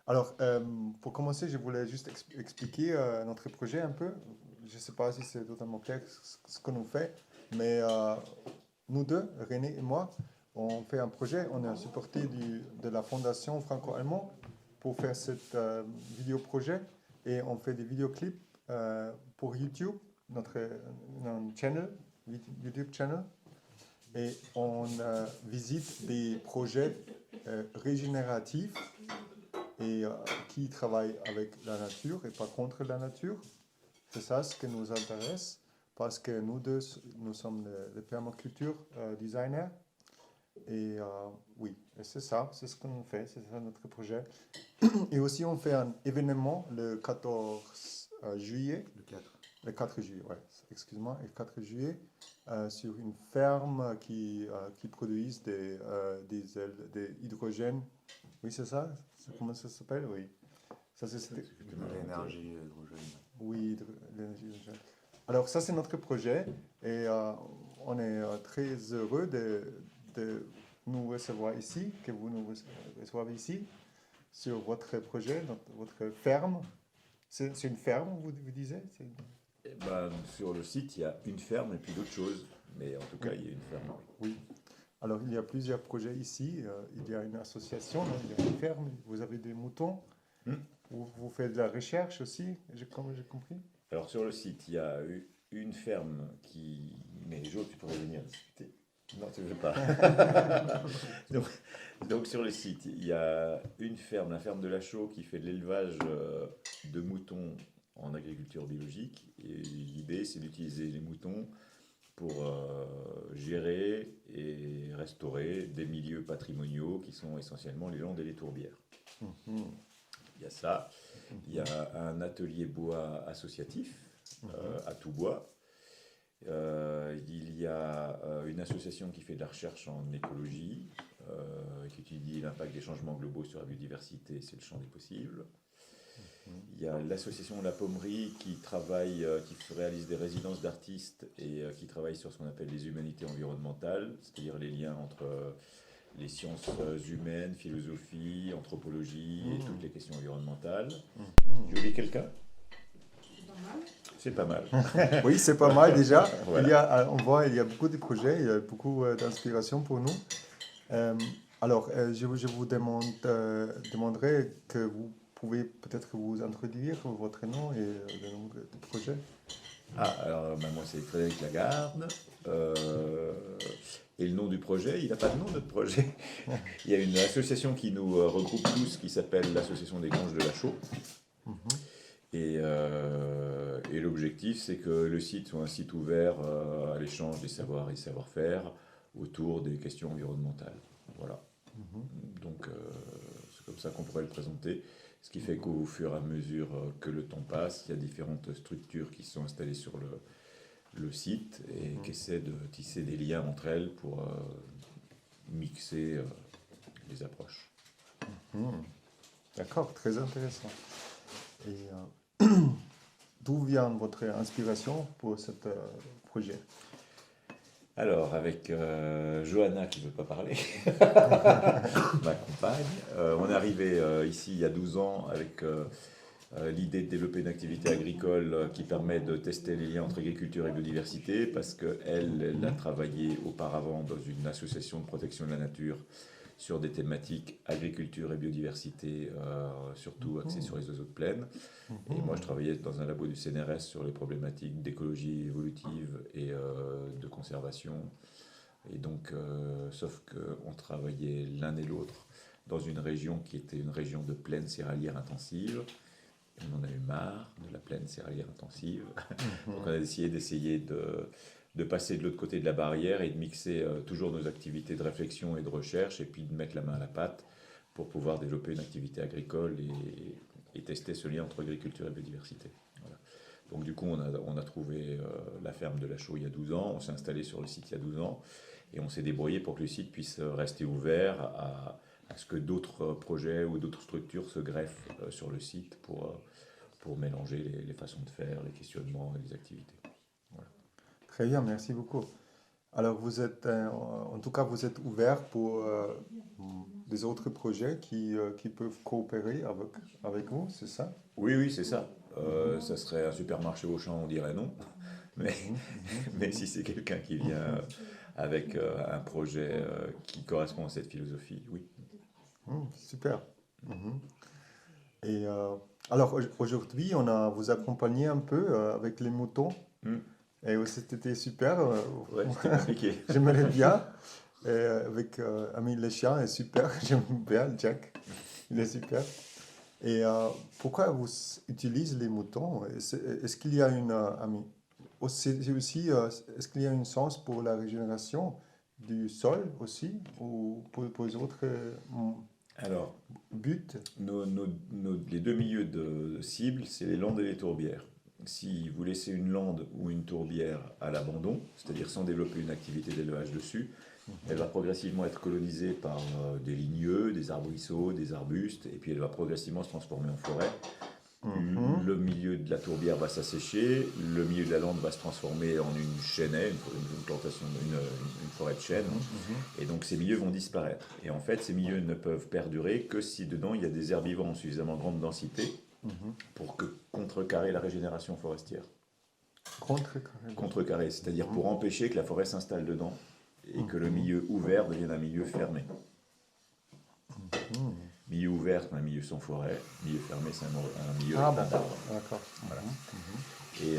Alors, pour commencer, je voulais juste expliquer notre projet un peu. Je ne sais pas si c'est totalement clair ce que nous fait, mais nous deux, René et moi, on fait un projet. On est supporté de la Fondation franco-allemande pour faire cette vidéo projet et on fait des vidéoclips pour YouTube, notre channel, YouTube channel, et on visite des projets régénératifs et qui travaille avec la nature et pas contre la nature. C'est ça ce qui nous intéresse parce que nous deux, nous sommes les permaculture designers et oui, et c'est ça, c'est ce qu'on fait, c'est ça notre projet. Et aussi on fait un événement le 14 juillet, Le 4. le 4 juillet, ouais, excuse-moi, le 4 juillet, sur une ferme qui produit des hydrogènes. Oui, c'est ça? Comment ça s'appelle? Oui. Ça, De l'énergie hydrogène. oui, l'énergie hydrogène. Alors, ça, c'est notre projet et on est très heureux de nous recevoir ici, que vous nous recevez ici, sur votre projet, votre ferme. C'est une ferme, vous disiez? Eh ben, sur le site, il y a une ferme et puis d'autres choses. Mais en tout cas, Oui, il y a une ferme. oui. Alors, il y a plusieurs projets ici. Il y a une association, il y a une ferme, vous avez des moutons. Hmm. Vous faites de la recherche aussi, comme j'ai compris? Alors sur le site, il y a eu une ferme qui... Mais Jo, tu pourrais venir discuter. Non, tu ne veux pas. donc, donc, sur le site, il y a une ferme, la ferme de la Chaux, qui fait de l'élevage de moutons en agriculture biologique. Et l'idée, c'est d'utiliser les moutons pour gérer et restaurer des milieux patrimoniaux qui sont essentiellement les Landes et les tourbières. Mhm, Il y a ça. Il y mhm, a un atelier bois associatif mhm, à tout bois. Il y a une association qui fait de la recherche en écologie, qui étudie l'impact des changements globaux sur la biodiversité, c'est le champ des possibles. Il y a l'association La Pommerie qui travaille, qui réalise des résidences d'artistes et qui travaille sur ce qu'on appelle les humanités environnementales, c'est-à-dire les liens entre les sciences humaines, philosophie, anthropologie et toutes mhm, les questions environnementales. mhm. J'ai oublié quelqu'un? C'est pas mal. Oui, c'est pas mal déjà. Voilà. On voit, il y a beaucoup de projets, il y a beaucoup d'inspiration pour nous. Euh, alors, je vous demanderai que vous pouvez peut-être vous introduire votre nom et le nom du projet. Ah, alors bah, moi c'est Frédéric Lagarde. Euh, et le nom du projet, il n'a pas de nom notre projet. Il y a une association qui nous regroupe tous qui s'appelle l'Association des Granges de la Chaux. Mhm, Et l'objectif, c'est que le site soit un site ouvert à l'échange des savoirs et savoir-faire autour des questions environnementales. Voilà. mhm, Donc c'est comme ça qu'on pourrait le présenter. Ce qui fait qu'au fur et à mesure que le temps passe, il y a différentes structures qui sont installées sur le site et qui mhm, essaient de tisser des liens entre elles pour mixer les approches. mhm. D'accord, très intéressant. Et d'où vient votre inspiration pour ce projet? Alors, avec Johanna qui ne veut pas parler, ma compagne, on est arrivé ici il y a 12 ans avec l'idée de développer une activité agricole qui permet de tester les liens entre agriculture et biodiversité, parce qu'elle a Mhm, travaillé auparavant dans une association de protection de la nature sur des thématiques agriculture et biodiversité, surtout axées mhm, sur les oiseaux de plaine. Et moi, je mhm, travaillais dans un labo du CNRS sur les problématiques d'écologie évolutive et de conservation. Et donc, sauf qu'on travaillait l'un et l'autre dans une région qui était une région de plaine céréalière intensive. On en a eu marre de la plaine céréalière intensive. Donc on a décidé de passer de l'autre côté de la barrière et de mixer toujours nos activités de réflexion et de recherche et puis de mettre la main à la pâte pour pouvoir développer une activité agricole et tester ce lien entre agriculture et biodiversité. Voilà. Donc du coup on a trouvé la ferme de la Chaux il y a 12 ans, on s'est installé sur le site il y a 12 ans et on s'est débrouillé pour que le site puisse rester ouvert à ce que d'autres projets ou d'autres structures se greffent sur le site pour mélanger les façons de faire, les questionnements et les activités. Voilà. très bien, merci beaucoup. Alors, vous êtes, en tout cas, vous êtes ouvert pour des autres projets qui peuvent coopérer avec vous, c'est ça? Oui, oui, c'est ça. Mhm, Ça serait un supermarché Auchan, on dirait non. Mais, mhm, mhm, mais mhm. si c'est quelqu'un qui vient avec un projet qui correspond à cette philosophie, oui. Super. Mhm. Et alors, aujourd'hui, on a vous accompagné un peu avec les moutons. Hmm. Et c'était super. Ouais, c'était compliqué. J'aimerais bien. Et, avec Ami le chien est super. J'aime bien Jack. Il est super. Et pourquoi vous utilisez les moutons? Est-ce qu'il y a une c'est aussi est-ce qu'il y a une sens pour la régénération du sol aussi ou pour les autres Alors, buts? les deux milieux de cible, c'est les landes et les tourbières. Si vous laissez une lande ou une tourbière à l'abandon, c'est-à-dire sans développer une activité d'élevage dessus, elle va progressivement être colonisée par des ligneux, des arbrisseaux, des arbustes, et puis elle va progressivement se transformer en forêt. Mhm, Le milieu de la tourbière va s'assécher, le milieu de la lande va se transformer en une chênaie, une plantation, une forêt de chênes, mhm, mhm. et donc ces milieux vont disparaître. Et en fait, ces milieux ne peuvent perdurer que si dedans il y a des herbivores en suffisamment grande densité Mhm. pour contrecarrer la régénération forestière. Contrecarrer. Contrecarrer, c'est-à-dire Mhm, pour empêcher que la forêt s'installe dedans et que le mhm, milieu ouvert devienne un milieu fermé. mhm. Milieu ouvert, c'est un milieu sans forêt. Milieu fermé, c'est un milieu Ah avec bon, plein d'arbres. d'accord. Voilà. Mhm, mhm. Et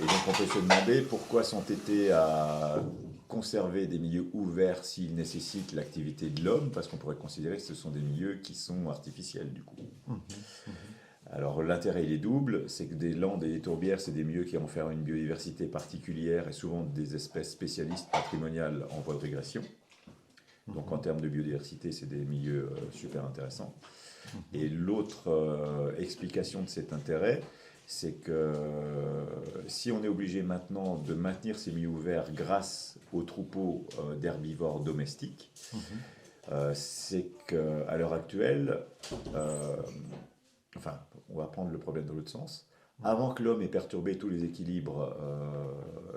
donc on peut se demander pourquoi s'entêter à conserver des milieux ouverts s'ils nécessitent l'activité de l'homme, parce qu'on pourrait considérer que ce sont des milieux qui sont artificiels du coup. Mhm, mhm. Alors l'intérêt il est double, c'est que des landes et des tourbières, c'est des milieux qui confèrent une biodiversité particulière et souvent des espèces spécialistes patrimoniales en voie de régression. Donc en termes de biodiversité, c'est des milieux super intéressants. Et l'autre explication de cet intérêt, c'est que si on est obligé maintenant de maintenir ces milieux ouverts grâce aux troupeaux d'herbivores domestiques, Mhm. c'est qu'à l'heure actuelle, euh, enfin, on va prendre le problème dans l'autre sens. Avant que l'homme ait perturbé tous les équilibres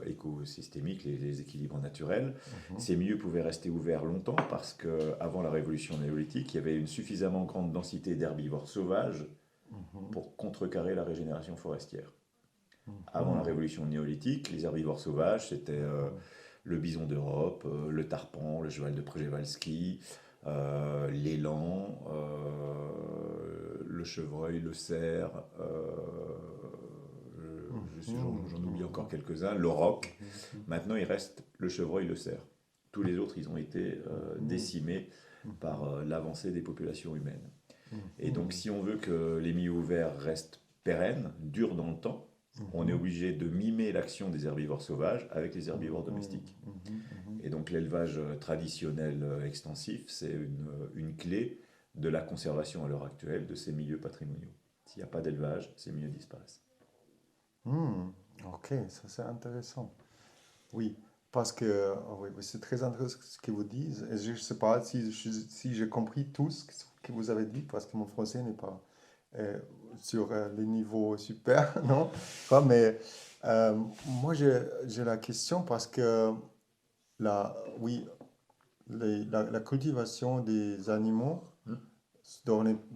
écosystémiques, les équilibres naturels, Mhm. ces milieux pouvaient rester ouverts longtemps parce qu'avant la révolution néolithique, il y avait une suffisamment grande densité d'herbivores sauvages Mhm. pour contrecarrer la régénération forestière. Avant la Mhm. révolution néolithique, les herbivores sauvages, c'était le bison d'Europe, le tarpan, le cheval de Przewalski, l'élan, le chevreuil, le cerf, j'en oublie encore quelques-uns, l'auroch. Maintenant, il reste le chevreuil, le cerf. Tous les autres, ils ont été décimés par l'avancée des populations humaines. Et donc, si on veut que les milieux ouverts restent pérennes, durent dans le temps, on est obligé de mimer l'action des herbivores sauvages avec les herbivores domestiques. Et donc l'élevage traditionnel extensif, c'est une clé de la conservation à l'heure actuelle de ces milieux patrimoniaux. S'il n'y a pas d'élevage, ces milieux disparaissent. Mhm. Ok, ça c'est intéressant. Oui, parce que oui, oui, c'est très intéressant ce que vous dites. Et je ne sais pas si j'ai compris tout ce que vous avez dit, parce que mon français n'est pas euh, sur les niveaux super, non? Pas, mais euh, moi j'ai la question parce que oui, la cultivation des animaux, Hmm.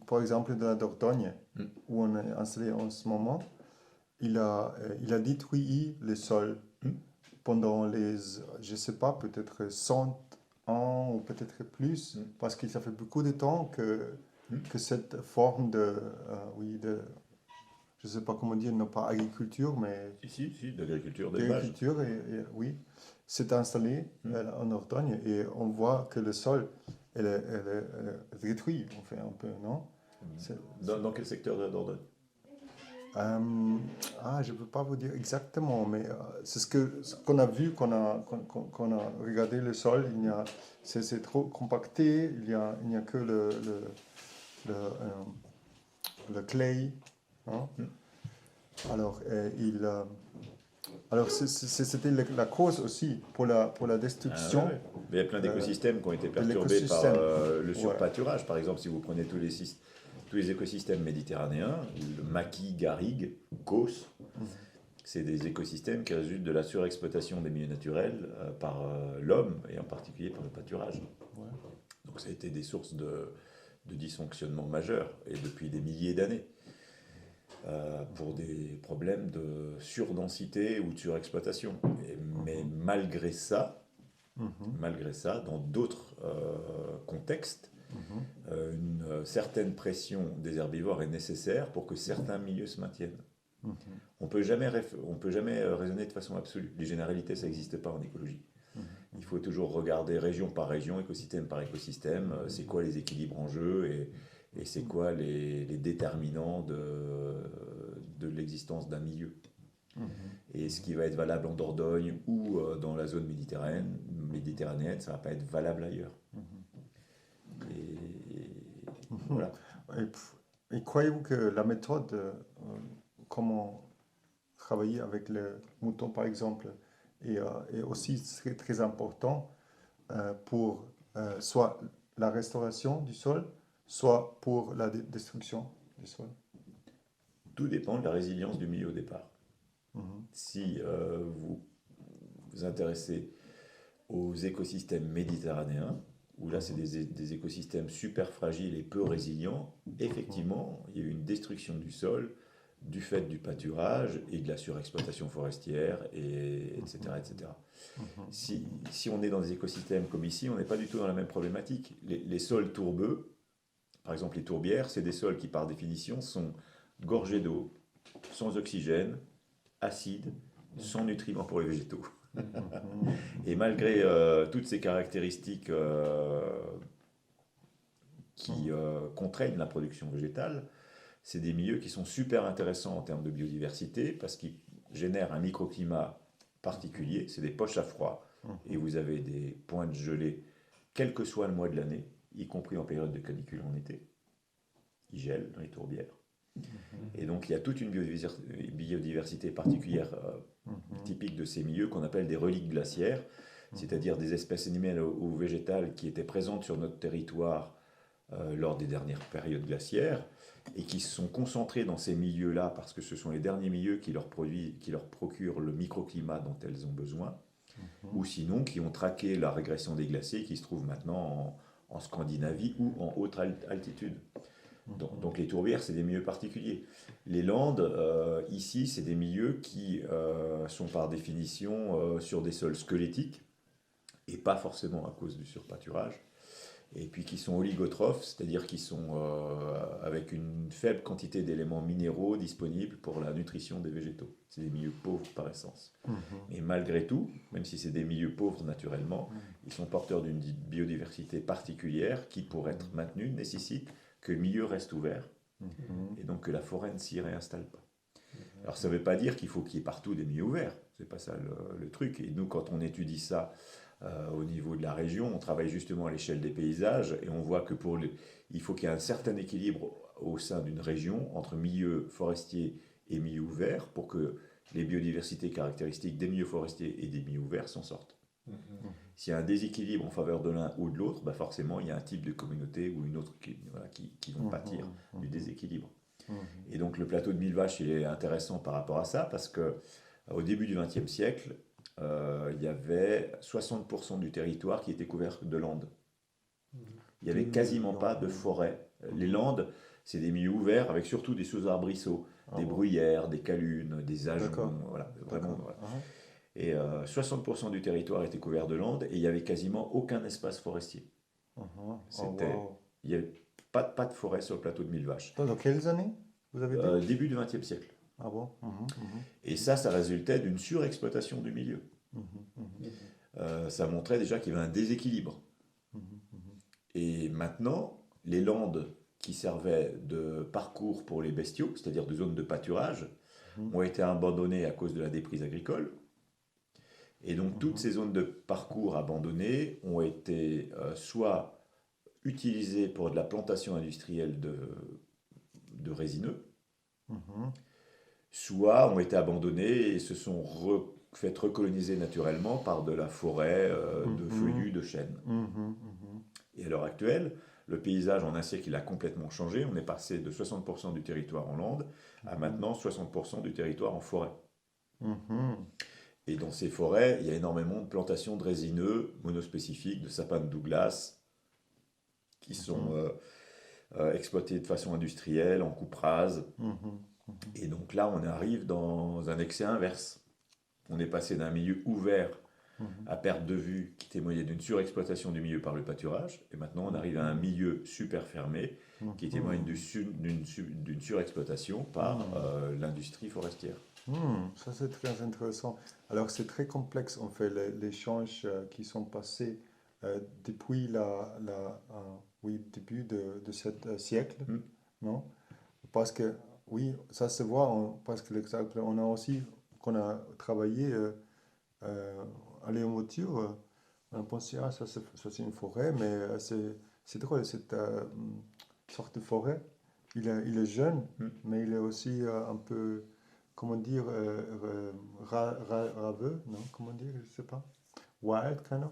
par exemple dans la Dordogne, Hmm. où on est installé en ce moment, il a détruit le sol Hmm. pendant je sais pas, peut-être 100 ans ou peut-être plus, Hmm. parce que ça fait beaucoup de temps Hmm. que cette forme oui, je sais pas comment dire, non pas agriculture, mais Si, d'agriculture, d'élevage. d'agriculture, oui, s'est installée Hmm. en Dordogne et on voit que le sol, elle est détruit, on fait un peu, non? C'est- Dans quel secteur de la Dordogne? Euh, je ne peux pas vous dire exactement, mais c'est ce qu'on a vu, qu'on a regardé le sol. C'est trop compacté. Il n'y a que le clay, hein. Hmm. Alors, c'était la cause aussi pour la Ah ouais, destruction ouais. Mais il y a plein d'écosystèmes qui ont été de perturbés par l'écosystème. le Ouais. surpâturage. Par exemple, si vous prenez tous les écosystèmes méditerranéens, le maquis, garrigue, causse, c'est des écosystèmes qui résultent de la surexploitation des milieux naturels par l'homme, et en particulier par le pâturage. Ouais. Donc ça a été des sources de dysfonctionnement majeurs, et depuis des milliers d'années, pour des problèmes de surdensité ou de surexploitation. Mais malgré ça, dans d'autres contextes, une certaine pression des herbivores est nécessaire pour que certains milieux se maintiennent. On peut jamais raisonner de façon absolue. Les généralités, ça n'existe pas en écologie. Il faut toujours regarder région par région, écosystème par écosystème, c'est quoi les équilibres en jeu et c'est quoi les déterminants de l'existence d'un milieu. Et ce qui va être valable en Dordogne ou dans la zone méditerranéenne, ça ne va pas être valable ailleurs. Et voilà. Et croyez-vous que la méthode, comment travailler avec les moutons par exemple, est aussi très, très important pour soit la restauration du sol, soit pour la destruction du sol? Tout dépend de la résilience du milieu au départ. Si vous vous intéressez aux écosystèmes méditerranéens, où là c'est des écosystèmes super fragiles et peu résilients, effectivement, il y a eu une destruction du sol du fait du pâturage et de la surexploitation forestière, etc., etc. Si on est dans des écosystèmes comme ici, on n'est pas du tout dans la même problématique. Les sols tourbeux, par exemple les tourbières, c'est des sols qui par définition sont gorgés d'eau, sans oxygène, acides, sans nutriments pour les végétaux. Et malgré toutes ces caractéristiques qui contraignent la production végétale, c'est des milieux qui sont super intéressants en termes de biodiversité parce qu'ils génèrent un microclimat particulier, c'est des poches à froid, et vous avez des points de gelée, quel que soit le mois de l'année, y compris en période de canicule en été. Il gèle dans les tourbières. Et donc il y a toute une biodiversité particulière typique de ces milieux qu'on appelle des reliques glaciaires, c'est-à-dire des espèces animales ou végétales qui étaient présentes sur notre territoire lors des dernières périodes glaciaires et qui se sont concentrées dans ces milieux-là parce que ce sont les derniers milieux qui leur procurent le microclimat dont elles ont besoin, ou sinon qui ont traqué la régression des glaciers qui se trouvent maintenant en Scandinavie ou en haute altitude. Donc les tourbières, c'est des milieux particuliers. Les landes, ici, c'est des milieux qui sont par définition sur des sols squelettiques, et pas forcément à cause du surpâturage, et puis qui sont oligotrophes, c'est-à-dire qui sont avec une faible quantité d'éléments minéraux disponibles pour la nutrition des végétaux. C'est des milieux pauvres par essence. Et malgré tout, même si c'est des milieux pauvres naturellement, ils sont porteurs d'une biodiversité particulière qui, pour être maintenue, nécessite que le milieu reste ouvert, et donc que la forêt ne s'y réinstalle pas. Alors ça ne veut pas dire qu'il faut qu'il y ait partout des milieux ouverts, c'est pas ça le truc. Et nous, quand on étudie ça au niveau de la région, on travaille justement à l'échelle des paysages, et on voit que il faut qu'il y ait un certain équilibre au sein d'une région entre milieux forestiers et milieux ouverts pour que les biodiversités caractéristiques des milieux forestiers et des milieux ouverts s'en sortent. S'il y a un déséquilibre en faveur de l'un ou de l'autre, bah forcément il y a un type de communauté ou une autre qui vont pâtir du déséquilibre. Et donc le plateau de Millevaches, il est intéressant par rapport à ça parce qu'au début du XXe siècle, il y avait 60% du territoire qui était couvert de landes. Il n'y avait quasiment pas de forêt. Les landes, c'est des milieux ouverts avec surtout des sous-arbrisseaux, des bruyères, des calunes, des ajoncs, voilà, vraiment. Voilà. Et 60% du territoire était couvert de landes et il n'y avait quasiment aucun espace forestier. Il n'y avait pas de forêt sur le plateau de Millevaches. Dans quelles années vous avez dit? Début du XXe siècle. Ah bon? Et ça résultait d'une surexploitation du milieu. Ça montrait déjà qu'il y avait un déséquilibre. Et maintenant, les landes qui servaient de parcours pour les bestiaux, c'est-à-dire de zones de pâturage, ont été abandonnées à cause de la déprise agricole. Et donc toutes ces zones de parcours abandonnées ont été soit utilisées pour de la plantation industrielle de résineux, soit ont été abandonnées et se sont faites recoloniser naturellement par de la forêt de feuillus, de chênes. Et à l'heure actuelle, le paysage en un siècle il a complètement changé. On est passé de 60% du territoire en lande à maintenant 60% du territoire en forêt. Mhm. Et dans ces forêts, il y a énormément de plantations de résineux monospécifiques, de sapins de Douglas, qui sont Mhm. exploités de façon industrielle, en coupe rase. Mhm. Mhm. Et donc là, on arrive dans un excès inverse. On est passé d'un milieu ouvert Mhm. à perte de vue qui témoignait d'une surexploitation du milieu par le pâturage, et maintenant on arrive à un Mhm. milieu super fermé qui témoigne Mhm. d'une surexploitation par Mhm. l'industrie forestière. Ça c'est très intéressant. Alors c'est très complexe en fait les changes qui sont passés depuis oui, début de ce siècle, Hmm. non? Parce que oui, ça se voit parce que l'exemple, on a aussi qu'on a travaillé euh, à Léomoture, on a pensé ah ça, c'est une forêt, mais c'est drôle cette sorte de forêt. Il est jeune, Hmm. mais il est aussi un peu comment dire, raveux, non, comment dire, je sais pas. Wild, kind of,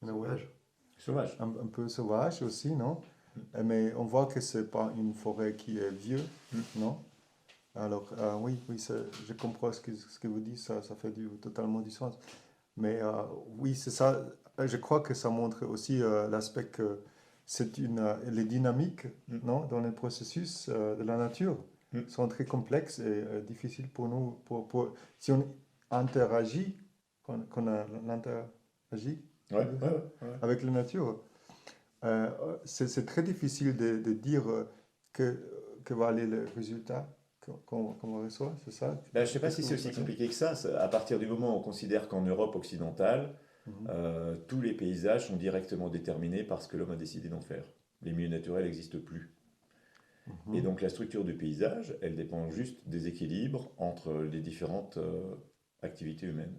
in a way. Sauvage. Sauvage. Un peu sauvage aussi, non? Mais on voit que c'est pas une forêt qui est vieux, Hmm. non? Alors, oui, oui, je comprends ce que vous dites, ça fait totalement du sens. Mais oui, c'est ça. Je crois que ça montre aussi l'aspect que les dynamiques, Hmm. non, dans le processus de la nature Hmm. sont très complexes et difficiles pour nous. Si on interagit, l'interagit, Ouais, tu veux ouais, dire, ouais, ouais. avec la nature, c'est très difficile de dire que, que va aller le résultat qu'on reçoit, c'est ça? Ben, je ne sais pas Qu'est-ce si que c'est vous aussi pensez? compliqué que ça. À partir du moment où on considère qu'en Europe occidentale, Mhm, tous les paysages sont directement déterminés par ce que l'homme a décidé d'en faire. Les milieux naturels n'existent plus. Et mhm, donc la structure du paysage, elle dépend juste des équilibres entre les différentes activités humaines.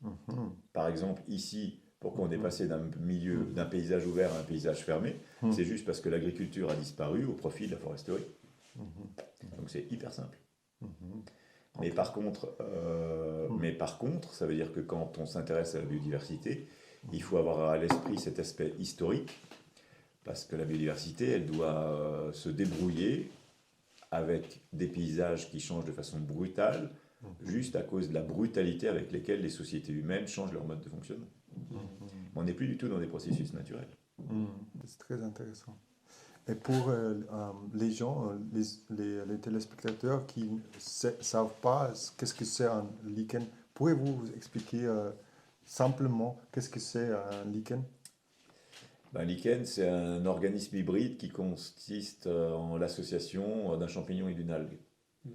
mhm, Par exemple, ici, pourquoi on est mhm, passé d'un paysage ouvert à un paysage fermé, mhm, c'est juste parce que l'agriculture a disparu au profit de la foresterie. mhm, Donc c'est hyper simple. mhm. Mais Ok. par contre, Mhm, ça veut dire que quand on s'intéresse à la biodiversité, il mhm, faut avoir à l'esprit cet aspect historique, parce que la biodiversité, elle doit se débrouiller avec des paysages qui changent de façon brutale, mhm, juste à cause de la brutalité avec laquelle les sociétés humaines changent leur mode de fonctionnement. mhm, On n'est plus du tout dans des processus naturels. mhm. C'est très intéressant. Et pour les gens, les téléspectateurs qui ne savent pas qu'est-ce que c'est un lichen, pouvez-vous expliquer simplement qu'est-ce que c'est un lichen? Ben, lichen, c'est un organisme hybride qui consiste en l'association d'un champignon et d'une algue.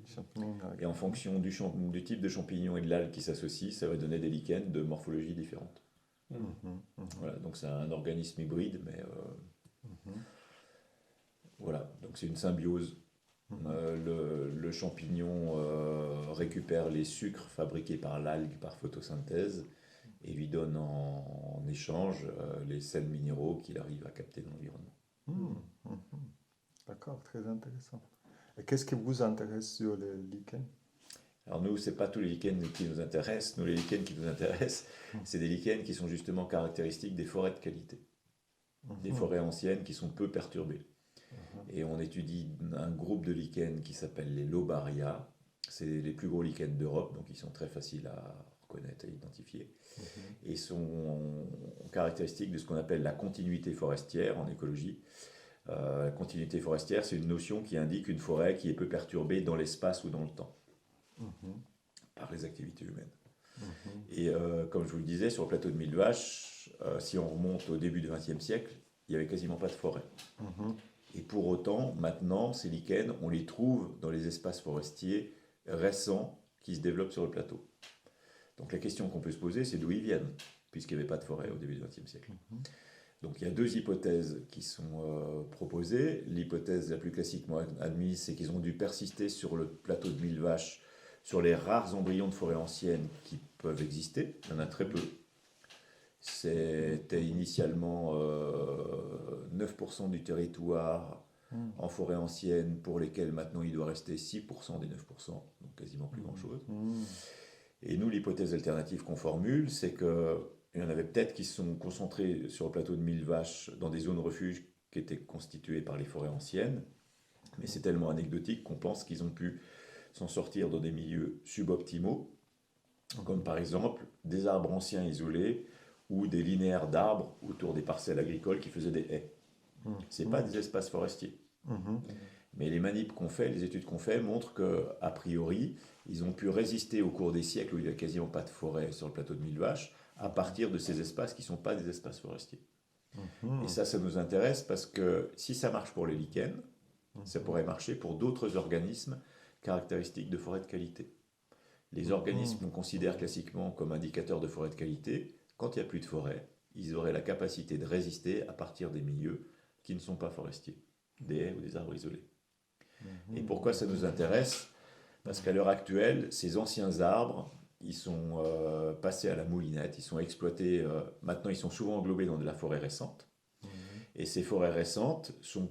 Champignon, Et en fonction du type de champignon et de l'algue qui s'associent, ça va donner des lichens de morphologie différente. mhm, mhm, Voilà, donc c'est un organisme hybride, mais mhm, voilà, donc c'est une symbiose. mhm, Le champignon récupère les sucres fabriqués par l'algue par photosynthèse et lui donne en échange les sels minéraux qu'il arrive à capter dans l'environnement. mhm, mhm. D'accord, très intéressant. Et qu'est-ce qui vous intéresse sur le lichen? Alors nous, c'est pas tous les lichens qui nous intéressent. Nous, les lichens qui nous intéressent, Mhm, c'est des lichens qui sont justement caractéristiques des forêts de qualité, des mhm, forêts anciennes qui sont peu perturbées. Et on étudie un groupe de lichens qui s'appelle les Lobaria. C'est les plus gros lichens d'Europe, donc ils sont très faciles à reconnaître et identifier. mhm, Et sont caractéristiques de ce qu'on appelle la continuité forestière en écologie. La continuité forestière, c'est une notion qui indique une forêt qui est peu perturbée dans l'espace ou dans le temps mhm, par les activités humaines. mhm, Et comme je vous le disais, sur le plateau de Mille Vaches, si on remonte au début du XXe siècle, il n'y avait quasiment pas de forêt. mhm, Et pour autant, maintenant, ces lichens, on les trouve dans les espaces forestiers récents qui se développent sur le plateau. Donc la question qu'on peut se poser, c'est d'où ils viennent, puisqu'il n'y avait pas de forêt au début du XXe siècle. mhm, Donc il y a deux hypothèses qui sont proposées. L'hypothèse la plus classiquement admise, c'est qu'ils ont dû persister sur le plateau de Mille Vaches, sur les rares embryons de forêts anciennes qui peuvent exister. Il y en a très peu. C'était initialement 9% du territoire mhm, en forêt ancienne, pour lesquels maintenant il doit rester 6% des 9%, donc quasiment plus grand-chose. mhm, Et nous, l'hypothèse alternative qu'on formule, c'est qu'il y en avait peut-être qui se sont concentrés sur le plateau de Mille Vaches dans des zones refuges qui étaient constituées par les forêts anciennes, mais c'est tellement anecdotique qu'on pense qu'ils ont pu s'en sortir dans des milieux suboptimaux comme par exemple des arbres anciens isolés ou des linéaires d'arbres autour des parcelles agricoles qui faisaient des haies. Ce n'est pas des espaces forestiers. Mhm. Mais les manips qu'on fait, les études qu'on fait montrent que, a priori, ils ont pu résister au cours des siècles où il n'y a quasiment pas de forêt sur le plateau de Mille Vaches, à partir de ces espaces qui ne sont pas des espaces forestiers. Et ça nous intéresse parce que si ça marche pour les lichens, ça pourrait marcher pour d'autres organismes caractéristiques de forêt de qualité. Les organismes qu'on considère classiquement comme indicateurs de forêt de qualité, quand il n'y a plus de forêt, ils auraient la capacité de résister à partir des milieux qui ne sont pas forestiers, des haies ou des arbres isolés. Et pourquoi ça nous intéresse? Parce qu'à l'heure actuelle, ces anciens arbres, ils sont passés à la moulinette, ils sont exploités, maintenant ils sont souvent englobés dans de la forêt récente. Et ces forêts récentes sont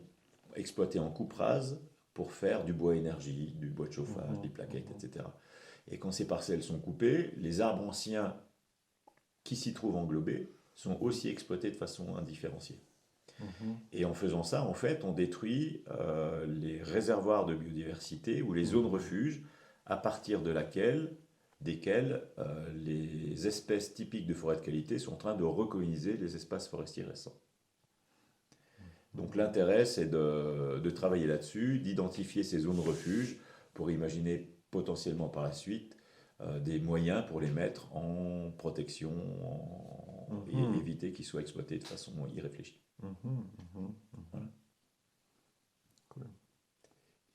exploitées en coupe rase pour faire du bois énergie, du bois de chauffage, des plaquettes, etc. Et quand ces parcelles sont coupées, les arbres anciens qui s'y trouvent englobés sont aussi exploités de façon indifférenciée. Et en faisant ça, en fait, on détruit les réservoirs de biodiversité ou les zones refuges à partir desquelles les espèces typiques de forêt de qualité sont en train de recoloniser les espaces forestiers récents. Donc l'intérêt, c'est de travailler là-dessus, d'identifier ces zones refuges pour imaginer potentiellement par la suite des moyens pour les mettre en protection et éviter qu'ils soient exploités de façon irréfléchie. Voilà. Cool.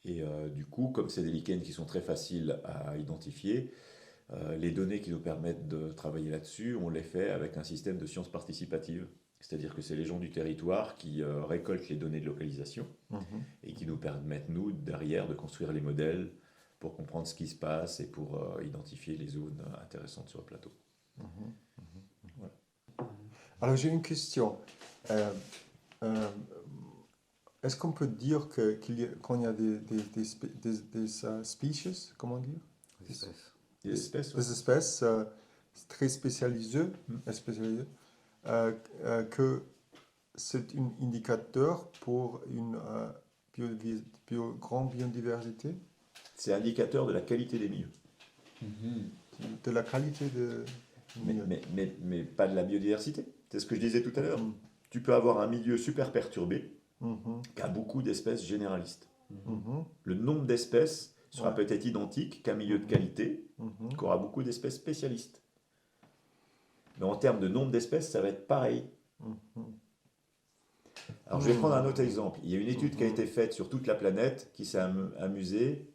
Et du coup, comme c'est des lichens qui sont très faciles à identifier, les données qui nous permettent de travailler là-dessus, on les fait avec un système de sciences participatives. C'est-à-dire que c'est les gens du territoire qui récoltent les données de localisation et qui nous permettent, nous, derrière, de construire les modèles pour comprendre ce qui se passe et pour identifier les zones intéressantes sur le plateau. Voilà. Alors j'ai une question. Euh, euh, Est-ce qu'on peut dire quand il y a des species, comment dire? Les espèces, ouais. Des espèces très spécialisées, que c'est un indicateur pour une grande biodiversité, C'est indicateur de la qualité des milieux. de la qualité de milieu. Mais pas de la biodiversité. C'est ce que je disais tout à l'heure. Tu peux avoir un milieu super perturbé qui a beaucoup d'espèces généralistes. Le nombre d'espèces sera peut-être identique qu'un milieu de qualité qui aura beaucoup d'espèces spécialistes. Mais en termes de nombre d'espèces, ça va être pareil. Alors je vais prendre un autre exemple. Il y a une étude qui a été faite sur toute la planète qui s'est amusée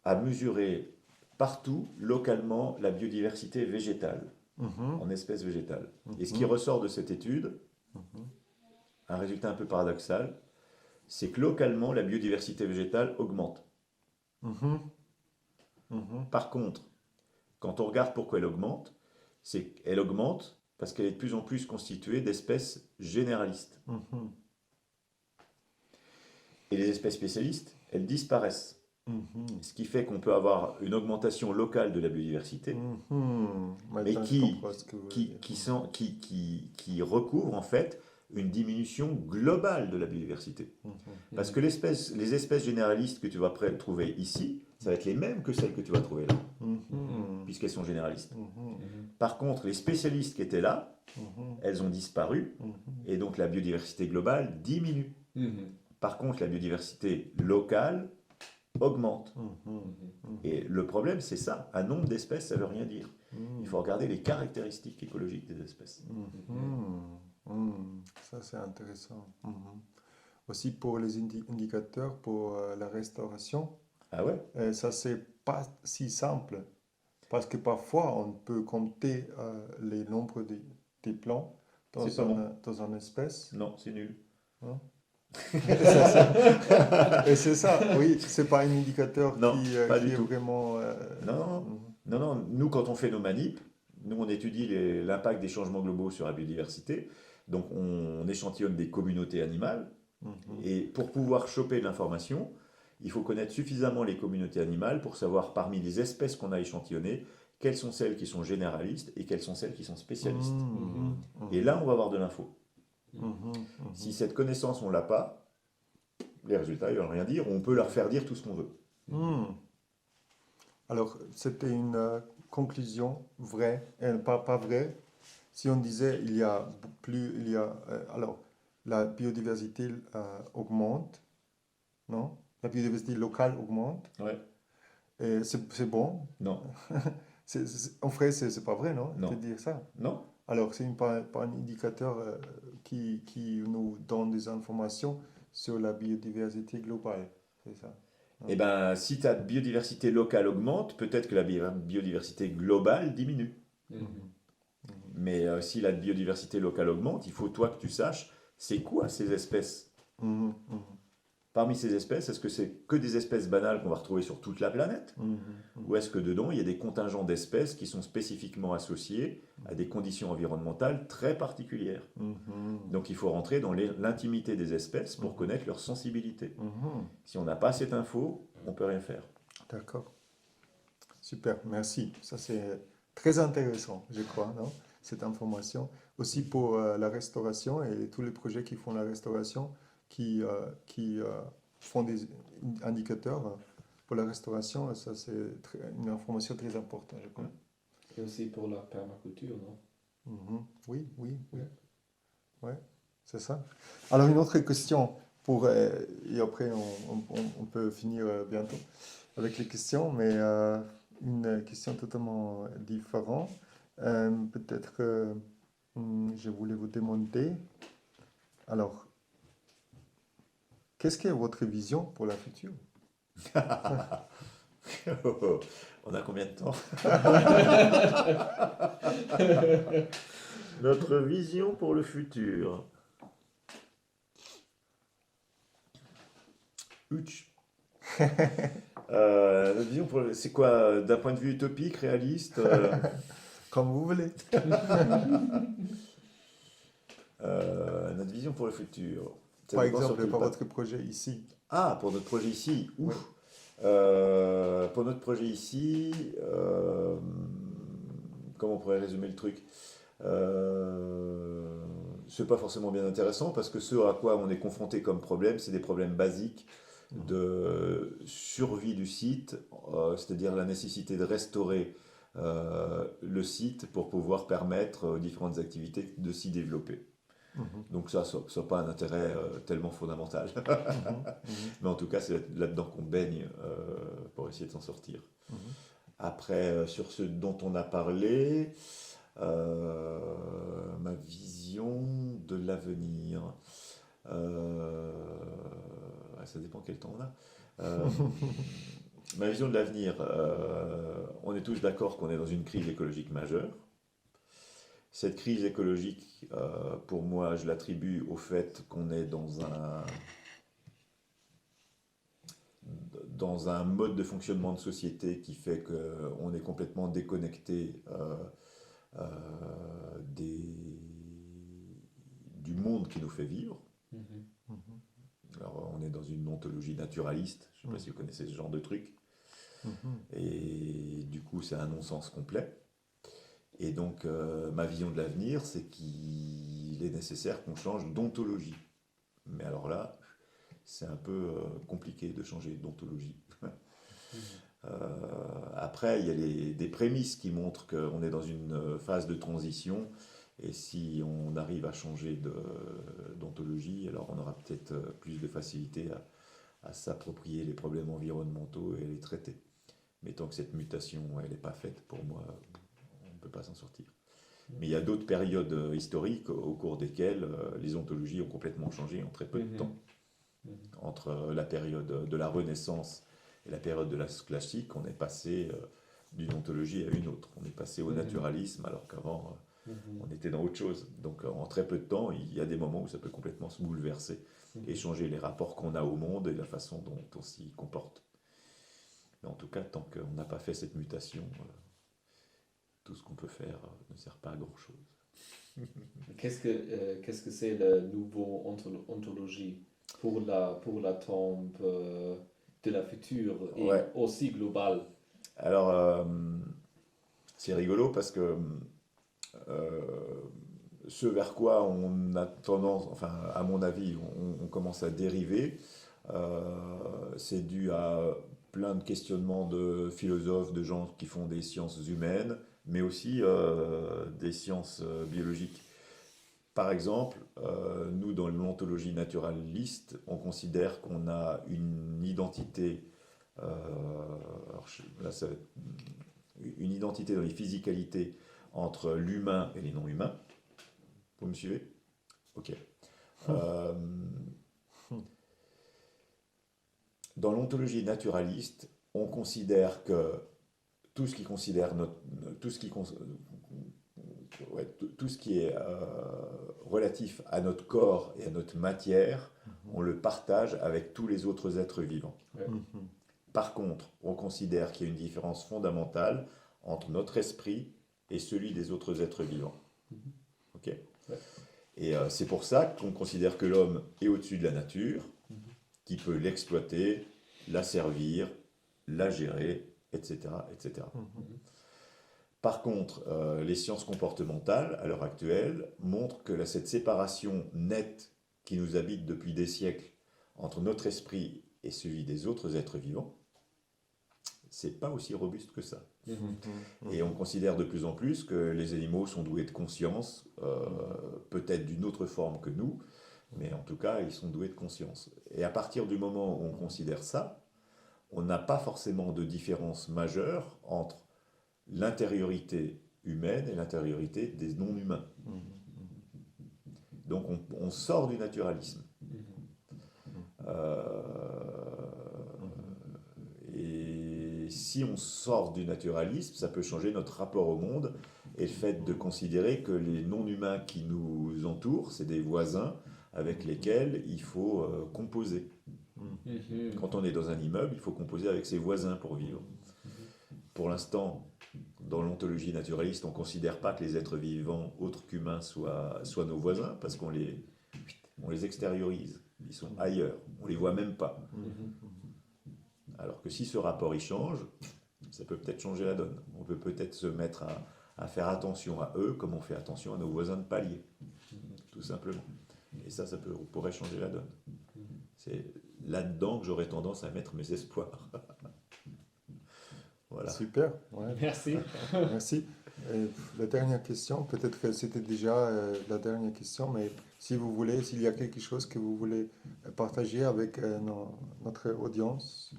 à mesurer partout, localement, la biodiversité végétale, en espèces végétales. Et ce qui ressort de cette étude, un résultat un peu paradoxal, c'est que localement, la biodiversité végétale augmente. Par contre, quand on regarde pourquoi elle augmente, c'est qu'elle augmente parce qu'elle est de plus en plus constituée d'espèces généralistes. Et les espèces spécialistes, elles disparaissent. Ce qui fait qu'on peut avoir une augmentation locale de la biodiversité, mais qui recouvre en fait une diminution globale de la biodiversité. Parce que les espèces généralistes que tu vas trouver ici, ça va être les mêmes que celles que tu vas trouver là, puisqu'elles sont généralistes. Par contre, les spécialistes qui étaient là, elles ont disparu, et donc la biodiversité globale diminue. Par contre, la biodiversité locale augmente. Et le problème, c'est ça. Un nombre d'espèces, ça ne veut rien dire. Il faut regarder les caractéristiques écologiques des espèces. Ça, c'est intéressant. Aussi pour les indicateurs, pour la restauration, Ah ouais? ça, c'est pas si simple. Parce que parfois, on peut compter les nombres des plants C'est pas bon. dans une espèce. Non, c'est nul. Hein? Et c'est ça, oui, c'est pas un indicateur Non, pas qui du est tout. vraiment. Non. Nous, quand on fait nos manips, nous, on étudie l'impact des changements globaux sur la biodiversité. Donc, on échantillonne des communautés animales. Et pour pouvoir choper de l'information, il faut connaître suffisamment les communautés animales pour savoir parmi les espèces qu'on a échantillonnées, quelles sont celles qui sont généralistes et quelles sont celles qui sont spécialistes. Et là, on va avoir de l'info. Si cette connaissance, on ne l'a pas, les résultats, ils ne veulent rien dire. On peut leur faire dire tout ce qu'on veut. Alors, c'était conclusion vraie, pas vraie, si on disait alors la biodiversité augmente, non? La biodiversité locale augmente, Ouais. et c'est bon. Non. En vrai, c'est pas vrai, non? De Non. dire ça. Non. Alors, c'est pas un indicateur qui nous donne des informations sur la biodiversité globale, c'est ça. Eh Non. ben, si ta biodiversité locale augmente, peut-être que la biodiversité globale diminue. Mhm, Mais si la biodiversité locale augmente, il faut toi que tu saches, c'est quoi ces espèces? mhm, mhm, Parmi ces espèces, est-ce que c'est que des espèces banales qu'on va retrouver sur toute la planète? mhm, mhm, Ou est-ce que dedans, il y a des contingents d'espèces qui sont spécifiquement associés à des conditions environnementales très particulières? mhm, Donc il faut rentrer dans l'intimité des espèces pour mhm, connaître leur sensibilité. mhm. Si on n'a pas cette info, on peut rien faire. D'accord. Super, merci. Ça, c'est très intéressant, je crois, non? Cette information. Aussi pour la restauration et tous les projets qui font la restauration, qui font des indicateurs pour la restauration, ça, c'est une information très importante, je crois. Et aussi pour la permaculture, non? Mhm. Oui, oui, oui. Ouais. Ouais, c'est ça. Alors, une autre question et après, on peut finir bientôt avec les questions, mais une question totalement différente. Peut-être que je voulais vous demander, alors, qu'est-ce qu'est votre vision pour la future? On a combien de temps? Notre vision pour le futur. Utch. Notre vision c'est quoi? D'un point de vue utopique, réaliste? Comme vous voulez. Notre vision pour le futur. Ça Par dépend sur exemple, quel pour pas- votre projet ici. Ah, pour notre projet ici. Oui. Ouf. Pour notre projet ici, comment on pourrait résumer le truc? C'est pas forcément bien intéressant parce que ce à quoi on est confronté comme problème, c'est des problèmes basiques de survie du site, c'est-à-dire la nécessité de restaurer le site pour pouvoir permettre aux différentes activités de s'y développer. Mhm, Donc ça n'a pas un intérêt tellement fondamental. mhm, mhm, Mais en tout cas, c'est là-dedans qu'on baigne pour essayer de s'en sortir. mhm. Après, sur ce dont on a parlé, ma vision de l'avenir. Ça dépend quel temps on a. Ma vision de l'avenir, on est tous d'accord qu'on est dans une crise écologique majeure. Cette crise écologique, pour moi, je l'attribue au fait qu'on est dans un mode de fonctionnement de société qui fait qu'on est complètement déconnecté du monde qui nous fait vivre. Mhm. Mhm, Alors, on est dans une ontologie naturaliste, je ne sais pas si vous connaissez ce genre de truc, mhm, et du coup, c'est un non-sens complet. Et donc, ma vision de l'avenir, c'est qu'il est nécessaire qu'on change d'ontologie. Mais alors là, c'est un peu compliqué de changer d'ontologie. Après, il y a des prémices qui montrent qu'on est dans une phase de transition. Et si on arrive à changer d'ontologie, alors on aura peut-être plus de facilité à s'approprier les problèmes environnementaux et les traiter. Mais tant que cette mutation, elle n'est pas faite, pour moi, on ne peut pas s'en sortir. Mais il y a d'autres périodes historiques au cours desquelles les ontologies ont complètement changé en très peu de temps. Entre la période de la Renaissance et la période de l'âge classique, on est passé d'une ontologie à une autre. On est passé au naturalisme alors qu'avant on était dans autre chose. Donc en très peu de temps, il y a des moments où ça peut complètement se bouleverser et changer les rapports qu'on a au monde et la façon dont on s'y comporte. Mais en tout cas, tant qu'on n'a pas fait cette mutation, tout ce qu'on peut faire ne sert pas à grand-chose. Qu'est-ce que c'est la nouvelle ontologie pour la tombe de la future et Ouais. aussi globale? Alors, c'est rigolo parce que euh, ce vers quoi on a tendance, enfin, à mon avis, on commence à dériver, c'est dû à plein de questionnements de philosophes, de gens qui font des sciences humaines, mais aussi des sciences biologiques. Par exemple, nous, dans l'ontologie naturaliste, on considère qu'on a une identité, là, une identité dans les physicalités entre l'humain et les non-humains. Vous me suivez? Ok. Euh, dans l'ontologie naturaliste, on considère que tout ce qui considère tout ce qui, ouais, tout ce qui est relatif à notre corps et à notre matière, on le partage avec tous les autres êtres vivants. Ouais. Par contre, on considère qu'il y a une différence fondamentale entre notre esprit et celui des autres êtres vivants. Ok? Ouais. Et c'est pour ça qu'on considère que l'homme est au-dessus de la nature, qui peut l'exploiter, la servir, la gérer, etc., etc. Par contre, les sciences comportementales, à l'heure actuelle, montrent que cette séparation nette qui nous habite depuis des siècles entre notre esprit et celui des autres êtres vivants, c'est pas aussi robuste que ça. Et on considère de plus en plus que les animaux sont doués de conscience, peut-être d'une autre forme que nous, mais en tout cas, ils sont doués de conscience. Et à partir du moment où on considère ça, on n'a pas forcément de différence majeure entre l'intériorité humaine et l'intériorité des non-humains. Donc on sort du naturalisme. Et si on sort du naturalisme, ça peut changer notre rapport au monde et le fait de considérer que les non-humains qui nous entourent, c'est des voisins avec lesquels il faut composer. Quand on est dans un immeuble, il faut composer avec ses voisins pour vivre. Pour l'instant, dans l'ontologie naturaliste, on ne considère pas que les êtres vivants autres qu'humains soient nos voisins parce qu'on les extériorise. Ils sont ailleurs. On ne les voit même pas. Alors que si ce rapport y change, ça peut peut-être changer la donne. On peut peut-être se mettre à faire attention à eux comme on fait attention à nos voisins de palier. Tout simplement. Et ça pourrait changer la donne. C'est là-dedans que j'aurais tendance à mettre mes espoirs. Voilà. Super. Ouais. Merci. Merci. Et la dernière question, peut-être que c'était déjà la dernière question, mais si vous voulez, s'il y a quelque chose que vous voulez partager avec notre audience,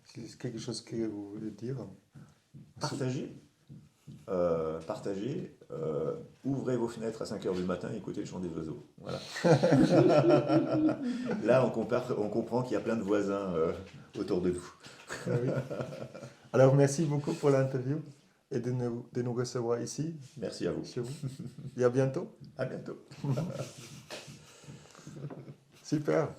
si c'est quelque chose que vous voulez dire. Partagez, ouvrez vos fenêtres à 5h du matin et écoutez le chant des oiseaux. Voilà. Là, on comprend qu'il y a plein de voisins autour de nous. Ah oui. Alors, merci beaucoup pour l'interview et de nous recevoir ici, Merci à vous. chez vous. Et à bientôt. À bientôt. Super.